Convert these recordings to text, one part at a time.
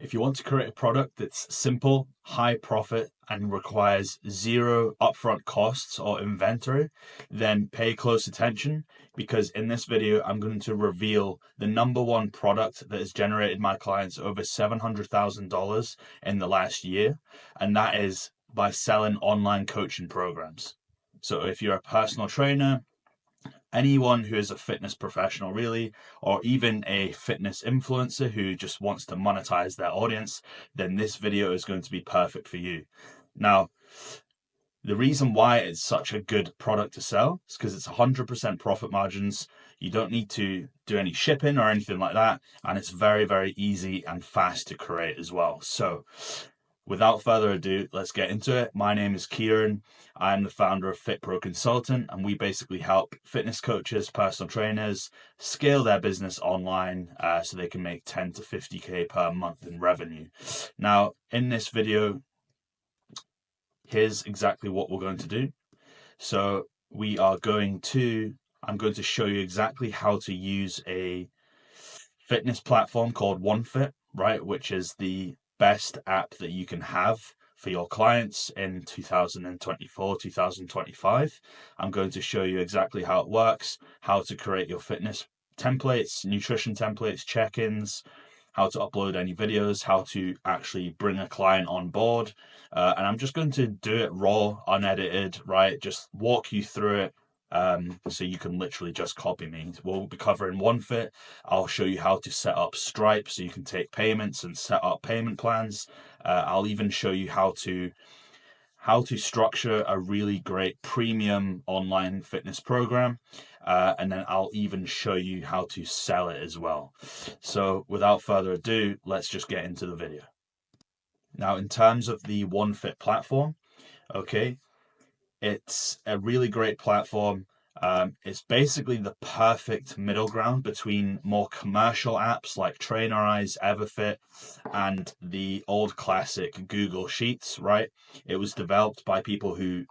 If you want to create a product that's simple, high profit, and requires zero upfront costs or inventory, then pay close attention, because in this video, I'm going to reveal the number one product that has generated my clients over $700,000 in the last year, and that is by selling online coaching programs. So if you're a personal trainer, anyone who is a fitness professional really, or even a fitness influencer who just wants to monetize their audience, then this video is going to be perfect for you. Now, the reason why it's such a good product to sell is because it's 100% profit margins. You don't need to do any shipping or anything like that, and it's very, very easy and fast to create as well. So without further ado, let's get into it. My name is Kieran. I am the founder of FitPro Consultant, and we basically help fitness coaches, personal trainers scale their business online so they can make 10 to 50K per month in revenue. Now, in this video, here's exactly what we're going to do. So I'm going to show you exactly how to use a fitness platform called OneFit, right, which is the best app that you can have for your clients in 2024, 2025. I'm going to show you exactly how it works, how to create your fitness templates, nutrition templates, check-ins, how to upload any videos, how to actually bring a client on board. And I'm just going to do it raw, unedited, right? Just walk you through it. So you can literally just copy me. We'll be covering OneFit. I'll show you how to set up Stripe so you can take payments and set up payment plans. I'll even show you how to structure a really great premium online fitness program. And then I'll even show you how to sell it as well. So without further ado, let's just get into the video. Now, in terms of the OneFit platform, okay, it's a really great platform. It's basically the perfect middle ground between more commercial apps like Trainerize, EverFit, and the old classic Google Sheets, right? It was developed by people who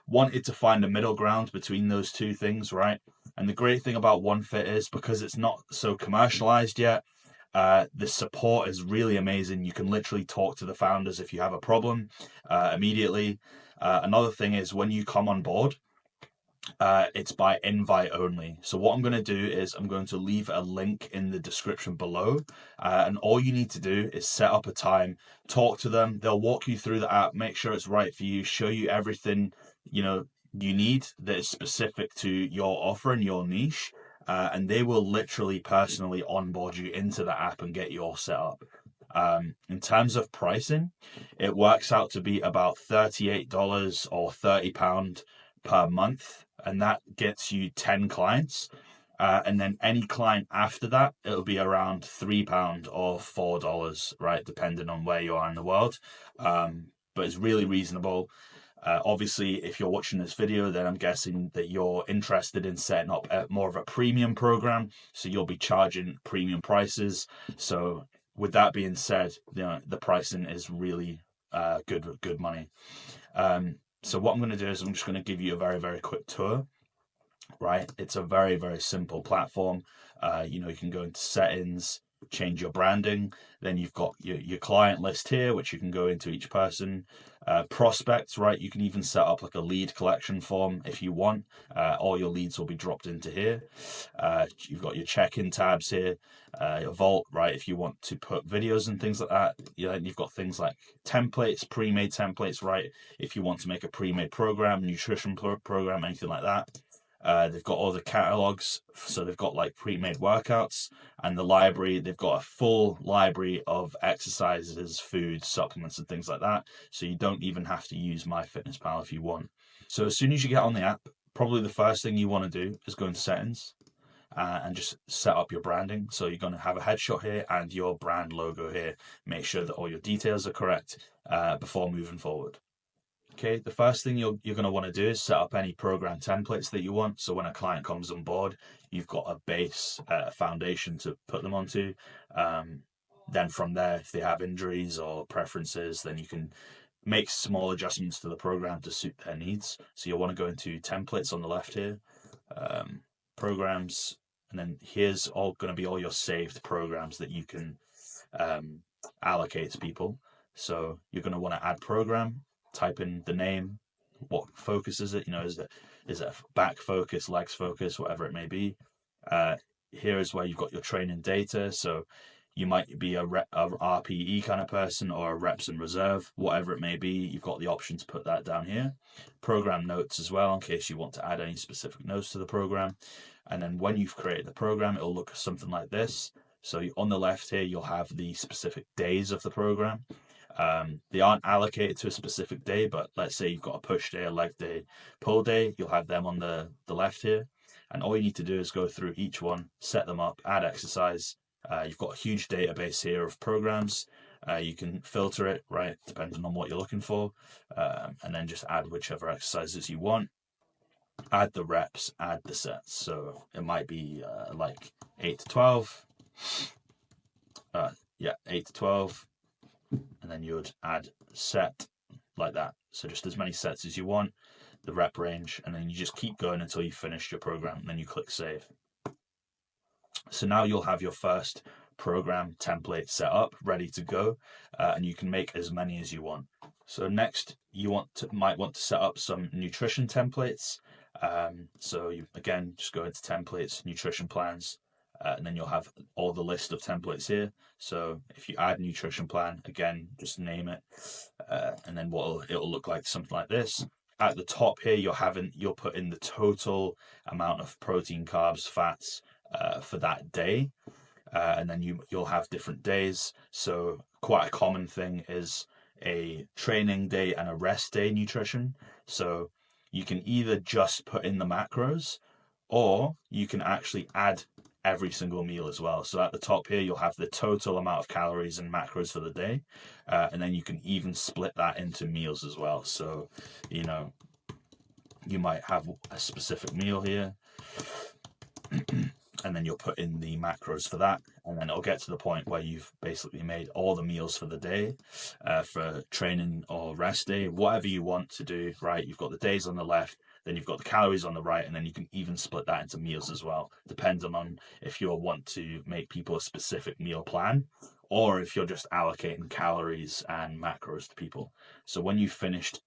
wanted to find a middle ground between those two things, right? And the great thing about OneFit is because it's not so commercialized yet, the support is really amazing. You can literally talk to the founders if you have a problem immediately. Another thing is when you come on board, it's by invite only. So what I'm going to do is I'm going to leave a link in the description below, and all you need to do is set up a time, talk to them. They'll walk you through the app, make sure it's right for you, show you everything you need that is specific to your offer and your niche, and they will literally personally onboard you into the app and get you all set up. In terms of pricing, it works out to be about $38 or £30 per month, and that gets you 10 clients. And then any client after that, it'll be around £3 or $4, right, depending on where you are in the world. But it's really reasonable. Obviously, if you're watching this video, then I'm guessing that you're interested in setting up more of a premium program, so you'll be charging premium prices. So with that being said, the pricing is really good money. So what I'm going to do is I'm just going to give you a very, very quick tour, right? It's a very, very simple platform. You can go into settings, change your branding. Then you've got your client list here, which you can go into each person. Prospects, right? You can even set up like a lead collection form if you want. All your leads will be dropped into here. You've got your check-in tabs here, your vault, right? If you want to put videos and things like that. You've got things like templates, pre-made templates, right? If you want to make a pre-made program, nutrition program, anything like that. They've got all the catalogs, so they've got like pre-made workouts, and the library, they've got a full library of exercises, food, supplements, and things like that. So you don't even have to use MyFitnessPal if you want. So as soon as you get on the app, probably the first thing you want to do is go into settings and just set up your branding. So you're going to have a headshot here and your brand logo here. Make sure that all your details are correct before moving forward. Okay, the first thing you're going to want to do is set up any program templates that you want. So when a client comes on board, you've got a base foundation to put them onto. Then from there, if they have injuries or preferences, then you can make small adjustments to the program to suit their needs. So you'll want to go into templates on the left here, programs, and then here's all going to be all your saved programs that you can allocate to people. So you're going to want to add program, type in the name, what focus is it? Is it back focus, legs focus, whatever it may be. Here is where you've got your training data. So you might be a RPE kind of person or a reps and reserve, whatever it may be. You've got the option to put that down here. Program notes as well, in case you want to add any specific notes to the program. And then when you've created the program, it'll look something like this. So on the left here, you'll have the specific days of the program. They aren't allocated to a specific day, but let's say you've got a push day, a leg day, pull day, you'll have them on the left here. And all you need to do is go through each one, set them up, add exercise. You've got a huge database here of programs. You can filter it, right, depending on what you're looking for, and then just add whichever exercises you want. Add the reps, add the sets. So it might be like 8 to 12. 8 to 12. And then you would add set like that. So just as many sets as you want, the rep range, and then you just keep going until you've finished your program, and then you click save. So now you'll have your first program template set up, ready to go, and you can make as many as you want. So next, you might want to set up some nutrition templates. So you again just go into templates, nutrition plans, and then you'll have all the list of templates here. So if you add nutrition plan, again, just name it, and then it'll look like something like this. At the top here, you'll put in the total amount of protein, carbs, fats for that day, and then you'll have different days. So quite a common thing is a training day and a rest day nutrition. So you can either just put in the macros, or you can actually add every single meal as well. So at the top here, you'll have the total amount of calories and macros for the day, and then you can even split that into meals as well. So, you might have a specific meal here, and then you'll put in the macros for that, and then it'll get to the point where you've basically made all the meals for the day, for training or rest day, whatever you want to do, right? You've got the days on the left, then you've got the calories on the right, and then you can even split that into meals as well, depending on if you want to make people a specific meal plan, or if you're just allocating calories and macros to people. So when you've finished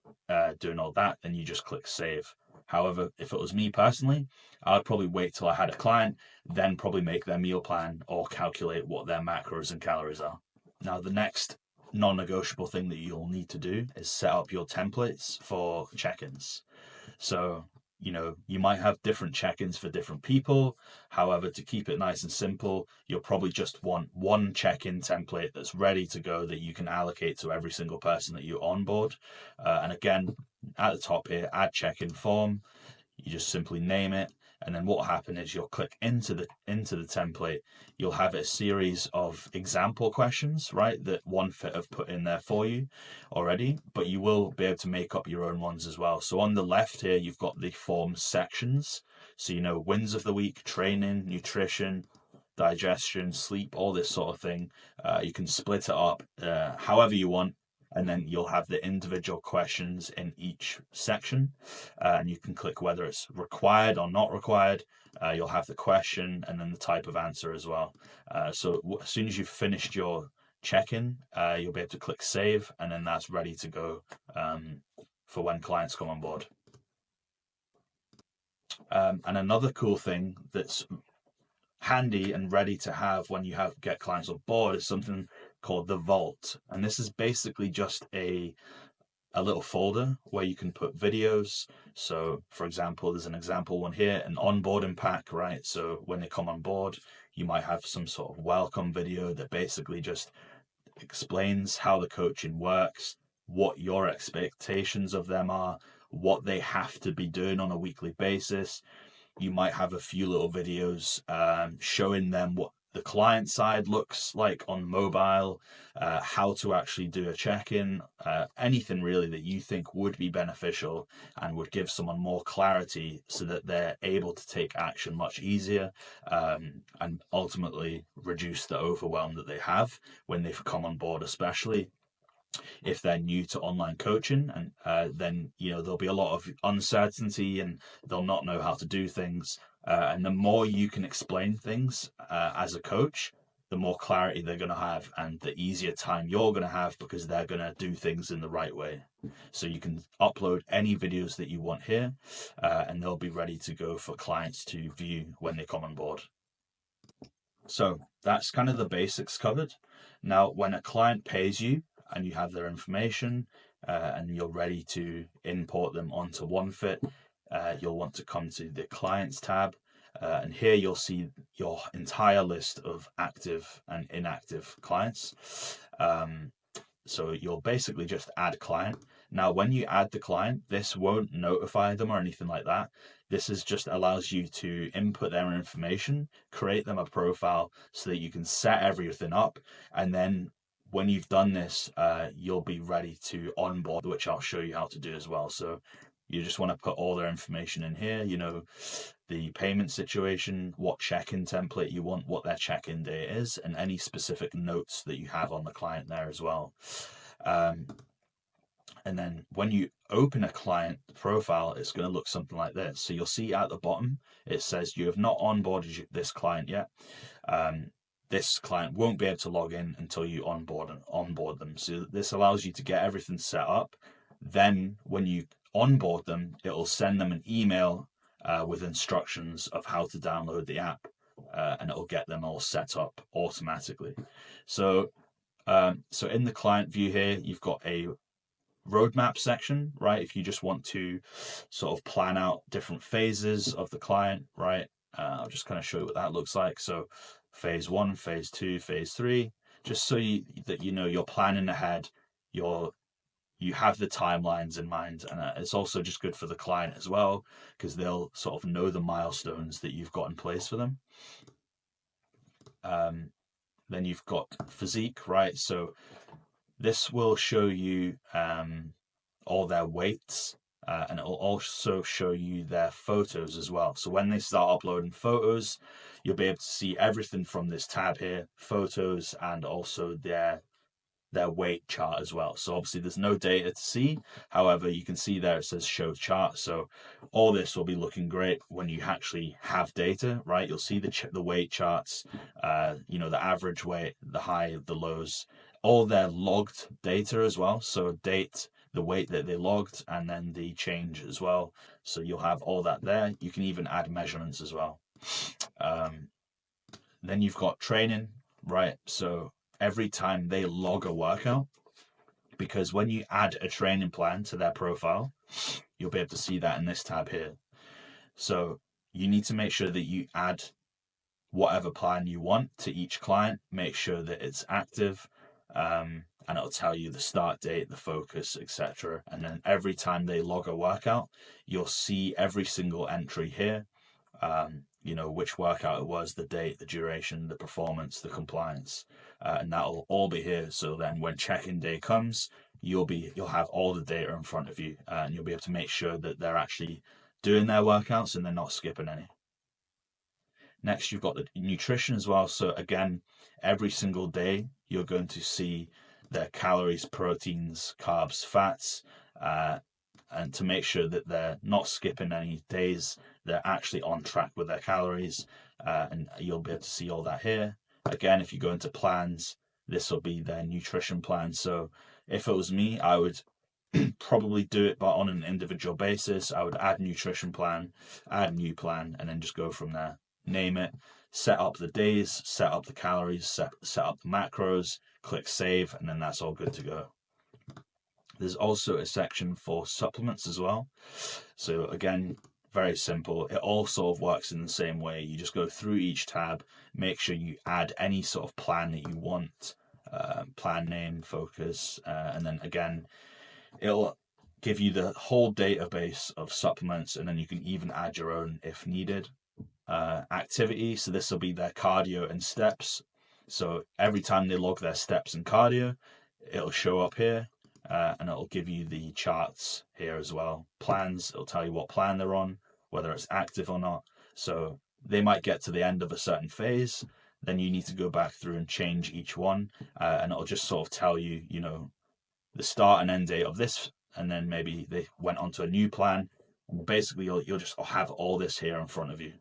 doing all that, then you just click save. However, if it was me personally, I'd probably wait till I had a client, then probably make their meal plan or calculate what their macros and calories are. Now, the next non-negotiable thing that you'll need to do is set up your templates for check-ins. So, you might have different check-ins for different people. However, to keep it nice and simple, you'll probably just want one check-in template that's ready to go that you can allocate to every single person that you onboard. And again, at the top here, add check-in form. You just simply name it, and then what will happen is you'll click into the template. You'll have a series of example questions, right, that OneFit have put in there for you already, but you will be able to make up your own ones as well. So on the left here, you've got the form sections. So wins of the week, training, nutrition, digestion, sleep, all this sort of thing. You can split it up however you want, and then you'll have the individual questions in each section, and you can click whether it's required or not required. You'll have the question and then the type of answer as well. So as soon as you've finished your check-in, you'll be able to click save, and then that's ready to go for when clients come on board. And another cool thing that's handy and ready to have when you get clients on board is something called the Vault, and this is basically just a little folder where you can put videos. So for example, there's an example one here, an onboarding pack, right? So when they come on board, you might have some sort of welcome video that basically just explains how the coaching works, what your expectations of them are, what they have to be doing on a weekly basis. You might have a few little videos showing them what the client side looks like on mobile, how to actually do a check-in, anything really that you think would be beneficial and would give someone more clarity so that they're able to take action much easier, and ultimately reduce the overwhelm that they have when they've come on board, especially if they're new to online coaching, and then there'll be a lot of uncertainty and they'll not know how to do things, and the more you can explain things as a coach, the more clarity they're going to have and the easier time you're going to have, because they're going to do things in the right way. So you can upload any videos that you want here, and they'll be ready to go for clients to view when they come on board. So that's kind of the basics covered. Now, when a client pays you and you have their information, and you're ready to import them onto OneFit, you'll want to come to the Clients tab, and here you'll see your entire list of active and inactive clients. So you'll basically just add client. Now, when you add the client, this won't notify them or anything like that. This is just allows you to input their information, create them a profile so that you can set everything up. And then when you've done this, you'll be ready to onboard, which I'll show you how to do as well. So you just want to put all their information in here, the payment situation, what check-in template you want, what their check-in day is, and any specific notes that you have on the client there as well. And then when you open a client profile, it's going to look something like this. So you'll see at the bottom, it says you have not onboarded this client yet. This client won't be able to log in until you onboard them. So this allows you to get everything set up. Then when you onboard them, it will send them an email with instructions of how to download the app, and it will get them all set up automatically. So in the client view here, you've got a roadmap section, right? If you just want to sort of plan out different phases of the client, right? I'll just kind of show you what that looks like. So phase 1, phase 2, phase 3, just so that you're planning ahead, you have the timelines in mind, and it's also just good for the client as well, because they'll sort of know the milestones that you've got in place for them. Then you've got physique, right? So this will show you all their weights, and it will also show you their photos as well. So when they start uploading photos, you'll be able to see everything from this tab here, photos, and also their weight chart as well. So obviously there's no data to see. However, you can see there it says show chart. So all this will be looking great when you actually have data, right? You'll see the weight charts, the average weight, the high, the lows, all their logged data as well. So date, the weight that they logged, and then the change as well. So you'll have all that there. You can even add measurements as well. Then you've got training, right? So every time they log a workout, because when you add a training plan to their profile, you'll be able to see that in this tab here. So you need to make sure that you add whatever plan you want to each client, make sure that it's active, and it'll tell you the start date, the focus, etc. And then every time they log a workout, you'll see every single entry here, which workout it was, the date, the duration, the performance, the compliance, and that'll all be here. So then when check-in day comes, you'll have all the data in front of you, and you'll be able to make sure that they're actually doing their workouts and they're not skipping any. Next, you've got the nutrition as well. So again, every single day, you're going to see their calories, proteins, carbs, fats, and to make sure that they're not skipping any days, they're actually on track with their calories, and you'll be able to see all that here. Again, if you go into plans, this will be their nutrition plan. So if it was me, I would probably do it on an individual basis. I would add nutrition plan, add new plan, and then just go from there. Name it, set up the days, set up the calories, set up the macros, click save, and then that's all good to go. There's also a section for supplements as well. So again, very simple. It all sort of works in the same way. You just go through each tab, make sure you add any sort of plan that you want, plan name, focus, and then again, it'll give you the whole database of supplements, and then you can even add your own if needed. Activity, so this will be their cardio and steps. So every time they log their steps and cardio, it'll show up here, and it'll give you the charts here as well. Plans, it'll tell you what plan they're on, whether it's active or not. So they might get to the end of a certain phase, then you need to go back through and change each one, and it'll just sort of tell you, the start and end date of this, and then maybe they went on to a new plan. And basically, you'll just have all this here in front of you.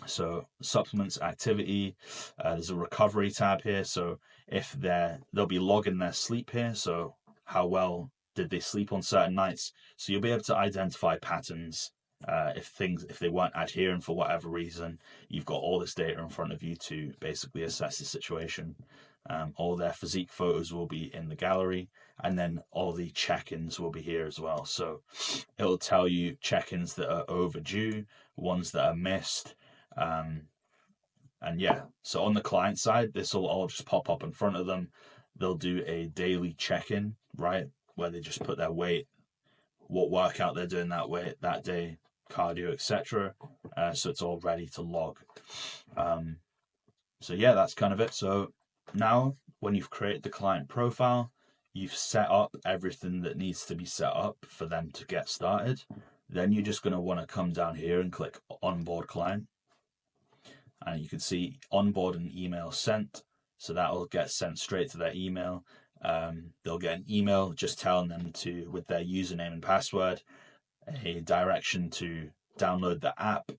So supplements activity, there's a recovery tab here. So if they'll be logging their sleep here. So how well did they sleep on certain nights? So you'll be able to identify patterns. If they weren't adhering for whatever reason, you've got all this data in front of you to basically assess the situation. All their physique photos will be in the gallery, and then all the check-ins will be here as well. So it'll tell you check-ins that are overdue, ones that are missed, and yeah, so on the client side, this will all just pop up in front of them. They'll do a daily check-in, right, where they just put their weight, what workout they're doing that day, cardio, etc. So it's all ready to log. So yeah, that's kind of it. So now, when you've created the client profile, you've set up everything that needs to be set up for them to get started. Then you're just going to want to come down here and click onboard client. And you can see onboard an email sent. So that will get sent straight to their email. They'll get an email just telling them to, with their username and password, a direction to download the app.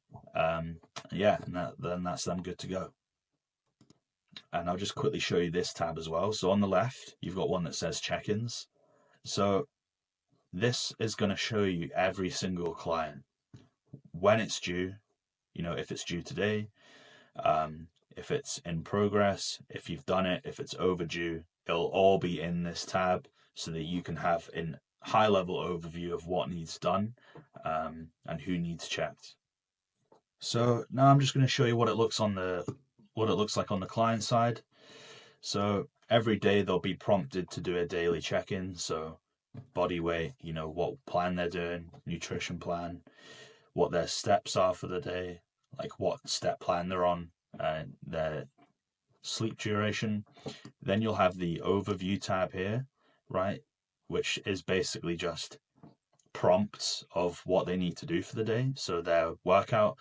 Yeah, and then that's them good to go. And I'll just quickly show you this tab as well. So on the left, you've got one that says check-ins. So this is going to show you every single client, when it's due, if it's due today, if it's in progress, if you've done it, if it's overdue, it'll all be in this tab so that you can have a high-level overview of what needs done and who needs checked. So now I'm just going to show you what it looks like on the client side. So every day they'll be prompted to do a daily check-in. So body weight, what plan they're doing, nutrition plan, what their steps are for the day, like what step plan they're on, their sleep duration. Then you'll have the overview tab here, right, which is basically just prompts of what they need to do for the day. So their workout,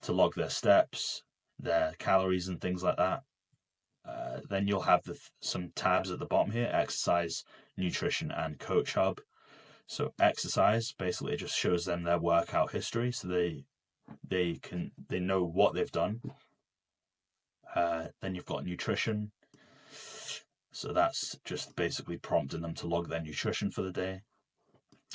to log their steps, their calories and things like that. Then you'll have some tabs at the bottom here: exercise, nutrition, and coach hub. So exercise, basically it just shows them their workout history, so they know what they've done. Then you've got nutrition, so that's just basically prompting them to log their nutrition for the day.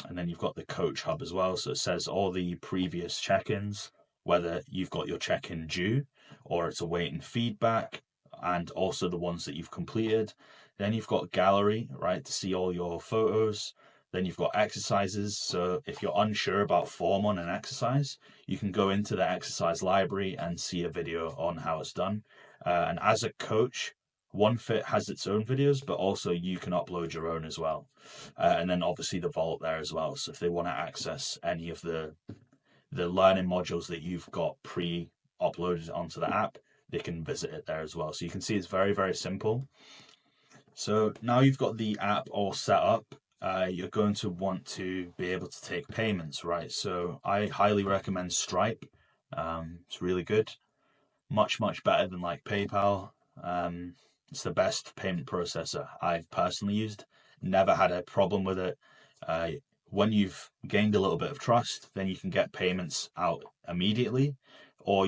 And then you've got the coach hub as well, so it says all the previous check-ins, whether you've got your check-in due or it's awaiting feedback, and also the ones that you've completed. Then you've got gallery, right, to see all your photos. Then you've got exercises. So if you're unsure about form on an exercise, you can go into the exercise library and see a video on how it's done. And as a coach, OneFit has its own videos, but also you can upload your own as well. And then obviously the vault there as well. So if they want to access any of the learning modules that you've got pre-uploaded onto the app, they can visit it there as well. So you can see it's very, very simple. So now you've got the app all set up, you're going to want to be able to take payments, right? So I highly recommend Stripe. It's really good. Much, much better than like PayPal. It's the best payment processor I've personally used. Never had a problem with it. When you've gained a little bit of trust, then you can get payments out immediately, or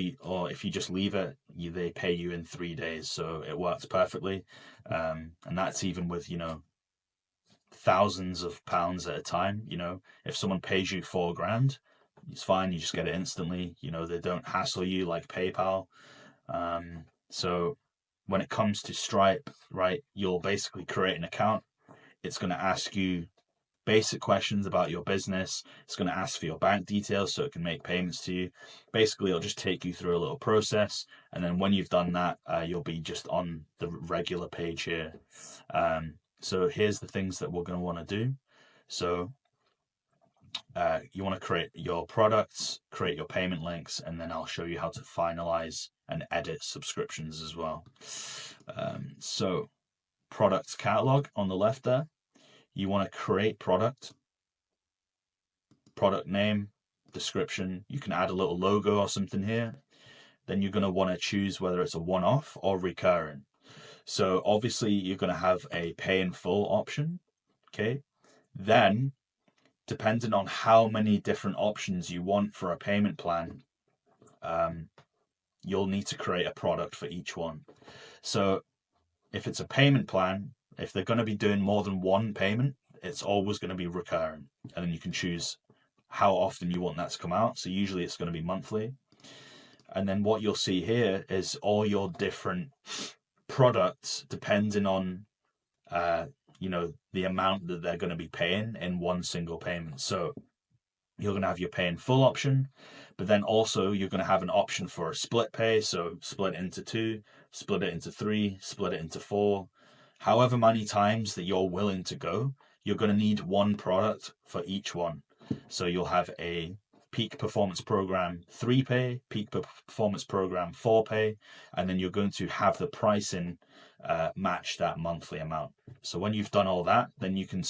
if you just leave it, they pay you in 3 days. So it works perfectly, and that's even with thousands of pounds at a time. If someone pays you $4,000, it's fine. You just get it instantly. They don't hassle you like PayPal. So when it comes to Stripe, right, you'll basically create an account. It's going to ask you basic questions about your business. It's going to ask for your bank details so it can make payments to you. Basically, it'll just take you through a little process. And then when you've done that, you'll be just on the regular page here. So here's the things that we're going to want to do. So you want to create your products, create your payment links, and then I'll show you how to finalize and edit subscriptions as well. So products catalog on the left there. You want to create product name, description. You can add a little logo or something here. Then you're going to want to choose whether it's a one-off or recurring. So obviously you're going to have a pay in full option. Okay. Then, depending on how many different options you want for a payment plan, you'll need to create a product for each one. So if it's a payment plan, if they're going to be doing more than one payment, it's always going to be recurring. And then you can choose how often you want that to come out. So usually it's going to be monthly. And then what you'll see here is all your different products depending on the amount that they're going to be paying in one single payment. So you're going to have your pay in full option, but then also you're going to have an option for a split pay. So split it into 2, split it into 3, split it into 4. However many times that you're willing to go, you're going to need one product for each one. So you'll have a Peak Performance Program 3 pay, Peak Performance Program 4 pay, and then you're going to have the pricing match that monthly amount. So when you've done all that, then you can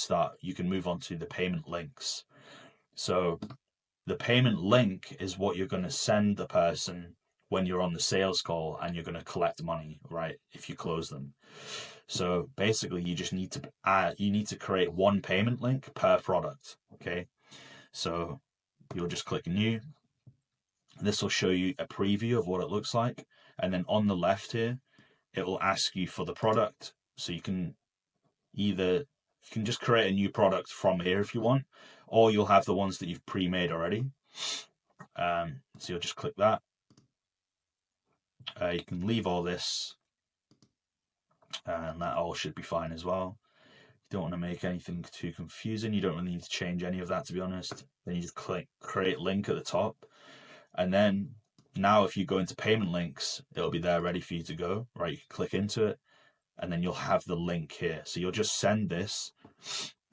move on to the payment links. So the payment link is what you're going to send the person when you're on the sales call and you're going to collect money, right? If you close them. So basically you just need to create one payment link per product. Okay. So you'll just click new. This will show you a preview of what it looks like. And then on the left here, it will ask you for the product. So you can just create a new product from here if you want, or you'll have the ones that you've pre-made already. So you'll just click that. You can leave all this, and that all should be fine as well. You don't want to make anything too confusing. You don't really need to change any of that, to be honest. Then you just click create link at the top, and then now if you go into payment links, it'll be there ready for you to go, right? You can click into it, and then you'll have the link here. So you'll just send this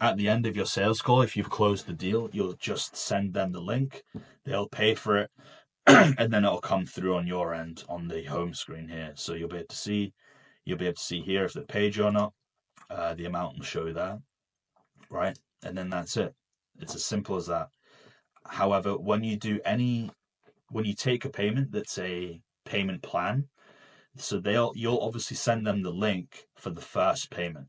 at the end of your sales call. If you've closed the deal, you'll just send them the link. They'll pay for it, and then it'll come through on your end on the home screen here. So you'll be able to see here if they paid you or not. The amount will show you there, right? And then that's it. It's as simple as that. However, when you take a payment that's a payment plan, so you'll obviously send them the link for the first payment.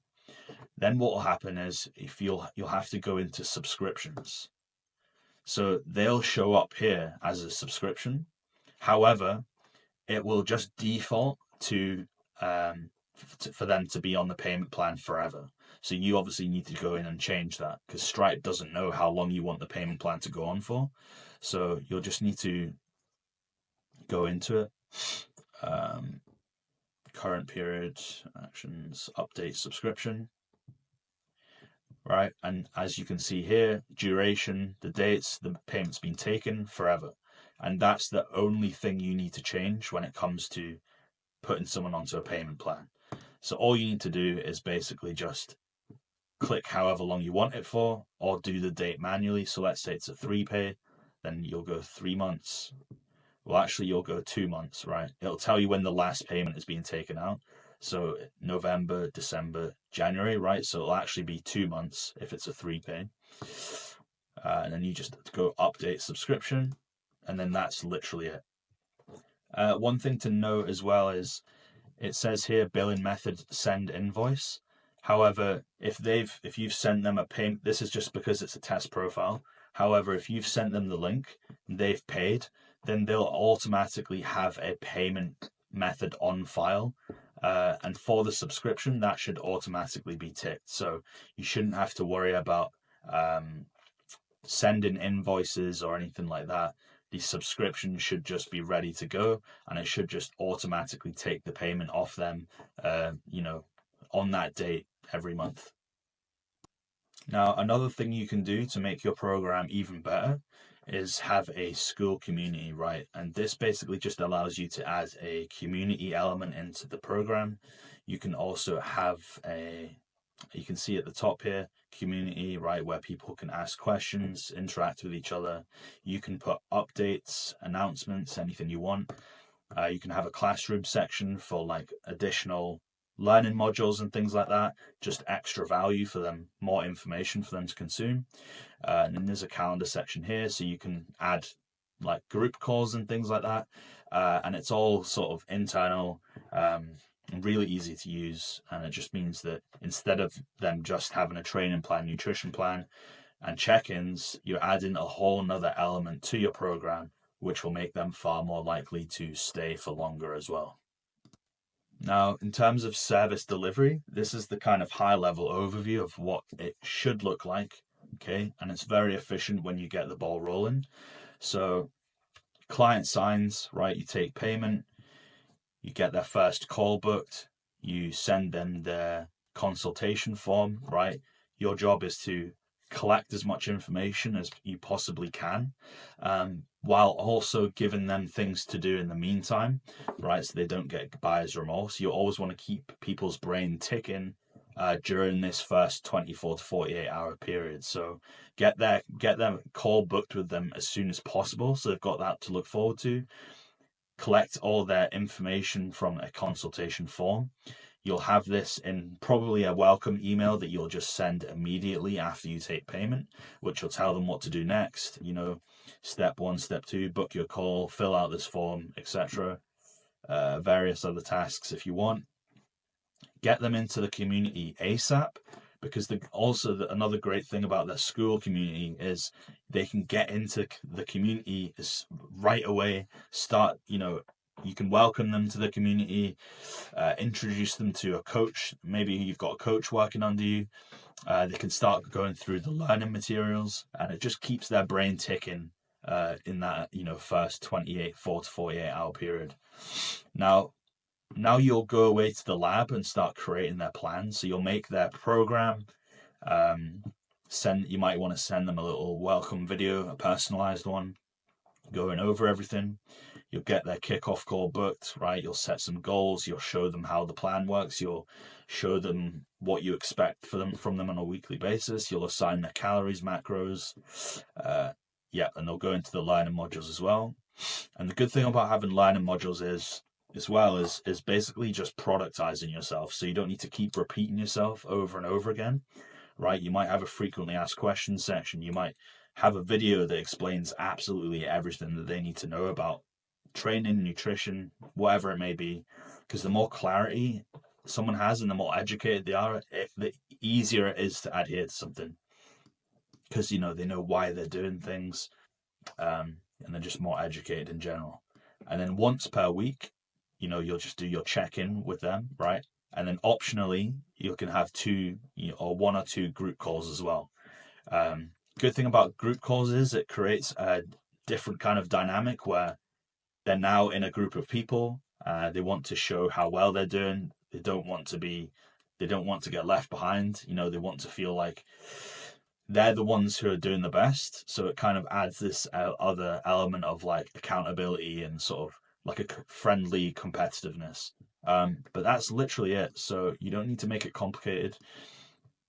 Then what will happen is you'll have to go into subscriptions. So they'll show up here as a subscription. However, it will just default to for them to be on the payment plan forever. So you obviously need to go in and change that, because Stripe doesn't know how long you want the payment plan to go on for. So you'll just need to go into it. Current period, actions, update subscription. Right, and as you can see here, duration, the dates, the payment's been taken, forever. And that's the only thing you need to change when it comes to putting someone onto a payment plan. So all you need to do is basically just click however long you want it for, or do the date manually. So let's say it's a 3 pay, then you'll go 3 months. Well, actually you'll go 2 months, right? It'll tell you when the last payment is being taken out. So November, December, January, right? So it'll actually be 2 months if it's a 3 pay. And then you just go update subscription, and then that's literally it. One thing to note as well is it says here billing method send invoice. However, if you've sent them a payment, this is just because it's a test profile. However, if you've sent them the link, they've paid, then they'll automatically have a payment method on file. And for the subscription, that should automatically be ticked. So you shouldn't have to worry about sending invoices or anything like that. The subscription should just be ready to go, and it should just automatically take the payment off them, on that date every month. Now, another thing you can do to make your program even better is have a school community, right? And this basically just allows you to add a community element into the program. You can also have you can see at the top here, community, right, where people can ask questions, interact with each other. You can put updates, announcements, anything you want. You can have a classroom section for like additional learning modules and things like that, just extra value for them, more information for them to consume. And then there's a calendar section here, so you can add like group calls and things like that. And it's all sort of internal, really easy to use. And it just means that instead of them just having a training plan, nutrition plan, and check-ins, you're adding a whole nother element to your program, which will make them far more likely to stay for longer as well. Now, in terms of service delivery, this is the kind of high level overview of what it should look like. Okay. And it's very efficient when you get the ball rolling. So client signs, right? You take payment, you get their first call booked, you send them their consultation form, right? Your job is to collect as much information as you possibly can, while also giving them things to do in the meantime, right? So they don't get buyer's remorse. You always want to keep people's brain ticking during this first 24 to 48 hour period. So get them call booked with them as soon as possible, so they've got that to look forward to. Collect all their information from a consultation form. You'll have this in probably a welcome email that you'll just send immediately after you take payment, which will tell them what to do next. Step 1, step 2, book your call, fill out this form, etc. Various other tasks if you want. Get them into the community ASAP, because another great thing about the school community is they can get into the community right away. You can welcome them to the community, introduce them to a coach. Maybe you've got a coach working under you. They can start going through the learning materials, and it just keeps their brain ticking in that first 4 to 48 hour period. Now you'll go away to the lab and start creating their plans. So you'll make their program. You might want to send them a little welcome video, a personalized one, going over everything. You'll get their kickoff call booked, right? You'll set some goals. You'll show them how the plan works. You'll show them what you expect from them on a weekly basis. You'll assign their calories, macros. And they'll go into the learning modules as well. And the good thing about having learning modules is basically just productizing yourself. So you don't need to keep repeating yourself over and over again, right? You might have a frequently asked questions section. You might have a video that explains absolutely everything that they need to know about training, nutrition, whatever it may be. Because the more clarity someone has and the more educated they are, the easier it is to adhere to something. Because, they know why they're doing things, and they're just more educated in general. And then once per week, you'll just do your check-in with them, right? And then optionally, you can have 2 or 1 or 2 group calls as well. Good thing about group calls is it creates a different kind of dynamic where they're now in a group of people. They want to show how well they're doing. They don't want to get left behind. They want to feel like they're the ones who are doing the best. So it kind of adds this other element of like accountability and sort of like a friendly competitiveness. But that's literally it. So you don't need to make it complicated.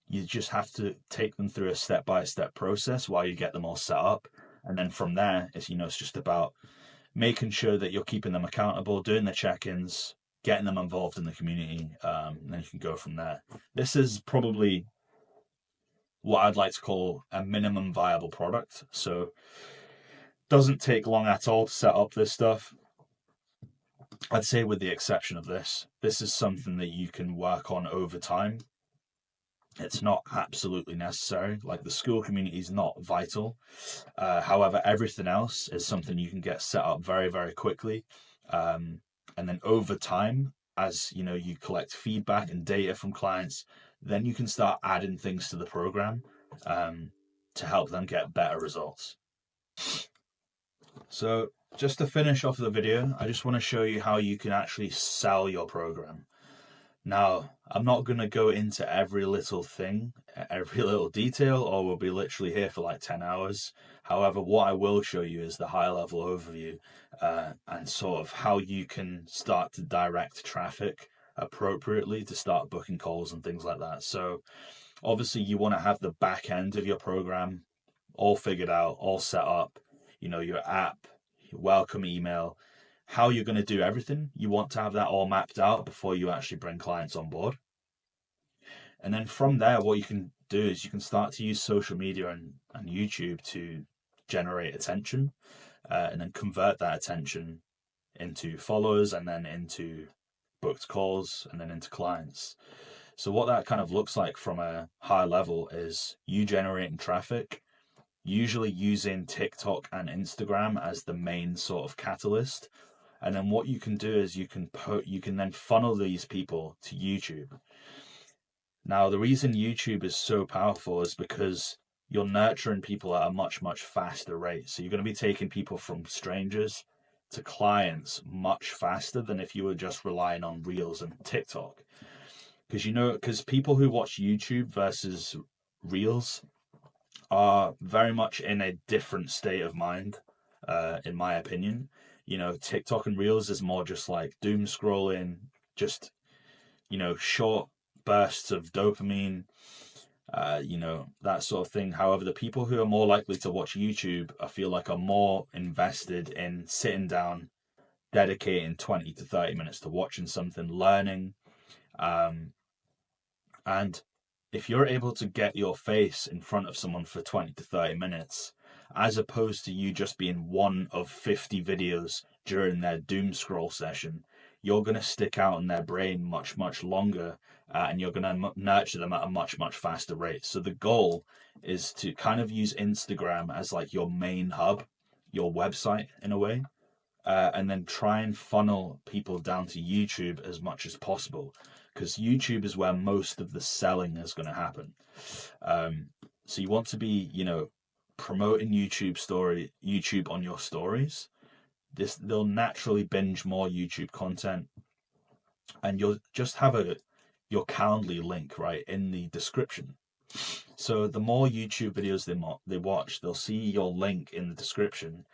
You just have to take them through a step-by-step process while you get them all set up. And then from there, it's just about making sure that you're keeping them accountable, doing the check-ins, getting them involved in the community, and then you can go from there. This is probably what I'd like to call a minimum viable product. So doesn't take long at all to set up this stuff. I'd say with the exception of this is something that you can work on over time. It's not absolutely necessary. Like the school community is not vital. However, everything else is something you can get set up very, very quickly. And then over time, as you collect feedback and data from clients, then you can start adding things to the program to help them get better results. So just to finish off the video, I just want to show you how you can actually sell your program. Now, I'm not going to go into every little thing, every little detail, or we'll be literally here for like 10 hours. However, what I will show you is the high-level overview and sort of how you can start to direct traffic appropriately to start booking calls and things like that. So obviously you want to have the back end of your program all figured out, all set up, your app, your welcome email, how you're going to do everything. You want to have that all mapped out before you actually bring clients on board. And then from there, what you can do is you can start to use social media and YouTube to generate attention and then convert that attention into followers and then into booked calls and then into clients. So what that kind of looks like from a high level is you generating traffic, usually using TikTok and Instagram as the main sort of catalyst. And then what you can do is you can then funnel these people to YouTube. Now, the reason YouTube is so powerful is because you're nurturing people at a much, much faster rate. So you're going to be taking people from strangers to clients much faster than if you were just relying on Reels and TikTok. Because people who watch YouTube versus Reels are very much in a different state of mind, in my opinion. TikTok and Reels is more just like doom scrolling, just, short bursts of dopamine, that sort of thing. However, the people who are more likely to watch YouTube, I feel like, are more invested in sitting down, dedicating 20 to 30 minutes to watching something, learning. And if you're able to get your face in front of someone for 20 to 30 minutes, as opposed to you just being one of 50 videos during their doom scroll session, you're going to stick out in their brain much, much longer, and you're going to nurture them at a much, much faster rate. So the goal is to kind of use Instagram as like your main hub, your website in a way, and then try and funnel people down to YouTube as much as possible, because YouTube is where most of the selling is going to happen. So you want to be, promoting YouTube on your stories. They'll naturally binge more YouTube content, and you'll just have your Calendly link right in the description. So the more YouTube videos they watch, they'll see your link in the description.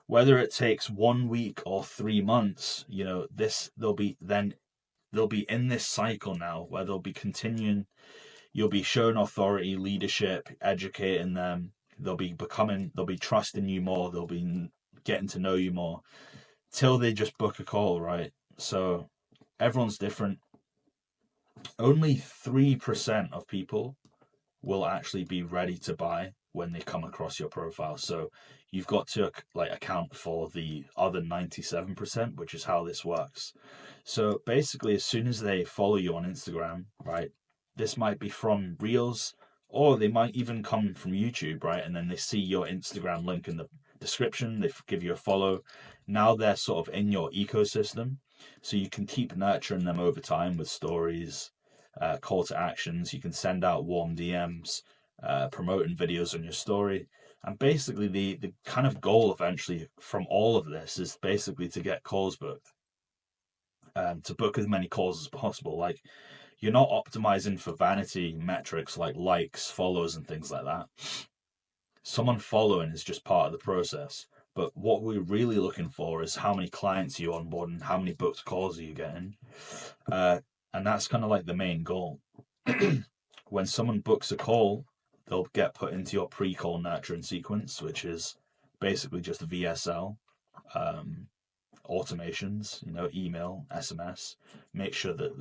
Whether it takes 1 week or 3 months, they'll be in this cycle now where they'll be continuing. You'll be showing authority, leadership, educating them. They'll be trusting you more. They'll be getting to know you more till they just book a call, right? So everyone's different. Only 3% of people will actually be ready to buy when they come across your profile. So you've got to account for the other 97%, which is how this works. So basically, as soon as they follow you on Instagram, right, this might be from Reels, or they might even come from YouTube, right? And then they see your Instagram link in the description, they give you a follow. Now they're sort of in your ecosystem. So you can keep nurturing them over time with stories, call to actions. You can send out warm DMs, promoting videos on your story. And basically, the kind of goal eventually from all of this is basically to get calls booked, to book as many calls as possible. Like, you're not optimizing for vanity metrics like likes, follows, and things like that. Someone following is just part of the process. But what we're really looking for is how many clients you onboard and how many booked calls are you getting. And that's kind of like the main goal. When someone books a call, they'll get put into your pre-call nurturing sequence, which is basically just VSL, automations, email, SMS. Make sure that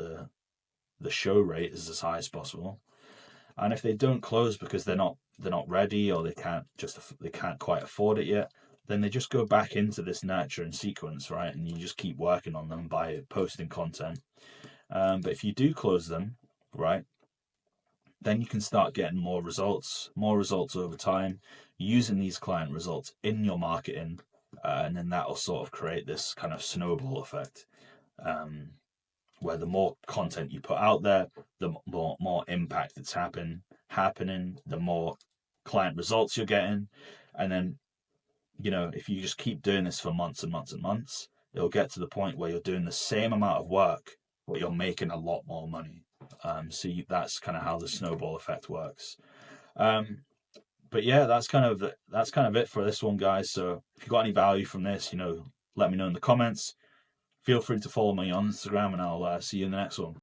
the show rate is as high as possible. And if they don't close because they're not ready, or they can't quite afford it yet, then they just go back into this nurturing sequence, right? And you just keep working on them by posting content. But if you do close them, right, then you can start getting more results over time, using these client results in your marketing, and then that'll sort of create this kind of snowball effect, where the more content you put out there, the more impact it's happening, the more client results you're getting. And then, if you just keep doing this for months and months and months, it'll get to the point where you're doing the same amount of work, but you're making a lot more money. So that's kind of how the snowball effect works. But yeah, that's kind of it for this one, guys. So if you got any value from this, let me know in the comments. Feel free to follow me on Instagram, and I'll see you in the next one.